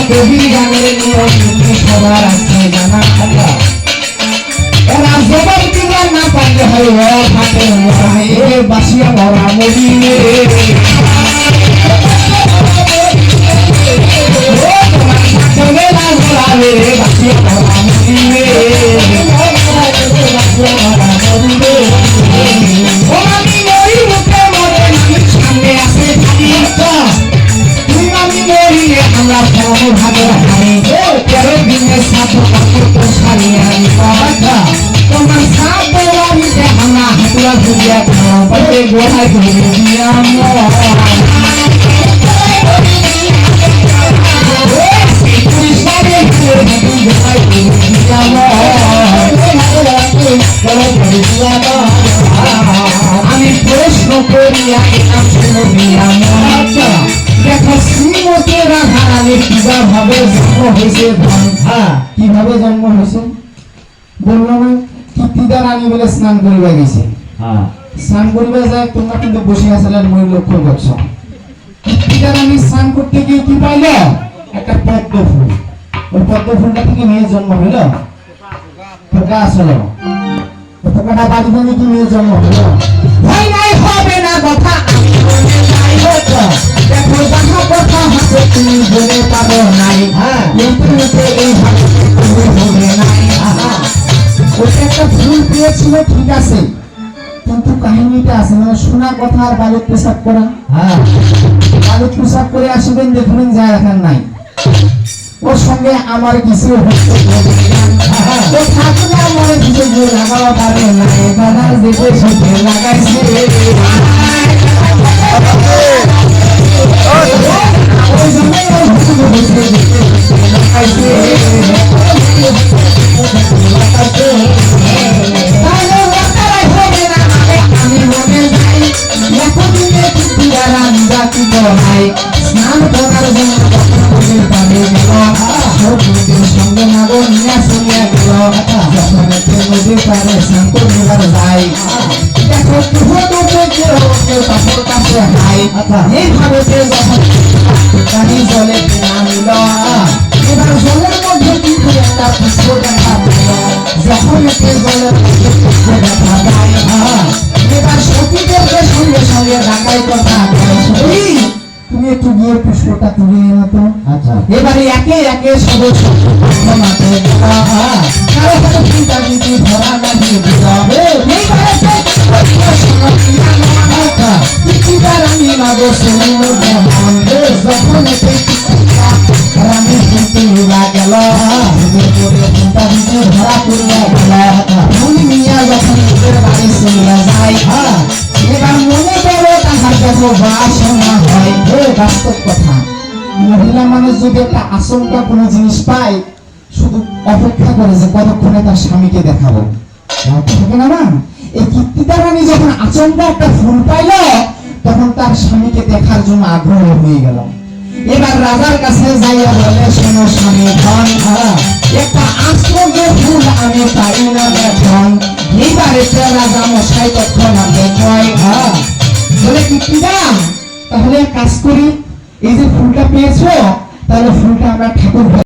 কবি গানের নিয়ম সবার আছে জানা খাতা এরা জবাই দিবা না পারলে হয় হাতে মরাই বাসিয়া মরা মরিলে বাসিয়া মরা মরিলে আমি মরি মুখে মরে সামনে আসে থাকি তুই আমি মরিলে আমরা ভালো ভালো হারি 13 দিনের সাথে তো সারিয়ে আনি বাবা তোমার সাথে বাড়িতে আমরা হাতুয়া ধরিয়া খাও বলে গোড়ায় ধরে দিয়া আমি প্রশ্ন করিয়া নাম শুনো দিয়া দেখো শ্রীমতের রাধারানী কিভাবে জন্ম হয়েছে কিভাবে জন্ম হয়েছে বললো না কীর্তিদা রানী বলে স্নান করিবা গেছে স্নান করিবা যায় তোমরা কিন্তু বসে আসলে মই লক্ষ্য করছো কীর্তিদা রানী স্নান করতে গিয়ে কি পাইল একটা পদ্ম ফুল ওই পদ্ম ফুলটা থেকে মেয়ে জন্ম হইল পোকা আসলো পোকাটা বাড়ি বাড়ি কি মেয়ে জন্ম হইল ভয় নাই হবে না কথা দেখো যাহা কথা হাতে তুমি বলে পাবো নাই এই ভাবে তুমি হবে নাই ওটা একটা ফুল পেয়েছিল ঠিক আছে কিন্তু কাহিনীটা আছে মানে শোনা কথা আর বালুক পেশাব করা বালুক পেশাব করে আসবেন দেখবেন যায় এখন নাই ওর সঙ্গে আমার কিছু ঠাকুর মনে কিছু লাগাও পারে না এবার দেখে সত্যি লাগাইছে ওই জন্য স্নান করার জন্য সঙ্গে নাগর নিয়ে শুনিয়া গেল যখন নদীর পারে স্নান করিবার যায় দেখো কাপড় কাছে হাই এইভাবে যখন পানি জলে নামিল এবার জলের মধ্যে কিন্তু একটা পুষ্প দেখা পেল যখন জলের মধ্যে পুষ্প দেখা যায় এবার সতীদেরকে সঙ্গে সঙ্গে ডাকাই কথা তুমি একটু গিয়ে পুষ্পটা তুলে এনো তো এবারে একে একে সদস্য ধরা লাগিয়ে দিতে হবে রানী মাগো যখন রানী শুনতে গেল ধরা করিয়া গেল মুনি মিয়া যখন নিজের বাড়ি চলিয়া যায় এবার মনে করো তাহার কাছে বাসনা হয় বাস্তব কথা মহিলা মানুষ যদি একটা আশঙ্কা কোনো জিনিস পায় শুধু অপেক্ষা করে যে কতক্ষণে তার স্বামীকে দেখাবো থাকে না এই কীর্তিদা রানী যখন আচমকা একটা ফুল পাইল তখন তার স্বামীকে দেখার জন্য আগ্রহ হয়ে গেল এবার রাজার কাছে যাইয়া বলে শোনো স্বামী ধন একটা আশ্চর্য ফুল আমি পাই না দেখুন এইবারে রাজা মশাই তৎক্ষণাৎ কয় বলে কীর্তিদা তাহলে কাজ করি এই যে ফুলটা পেয়েছো তাহলে ফুলটা আমরা ঠাকুর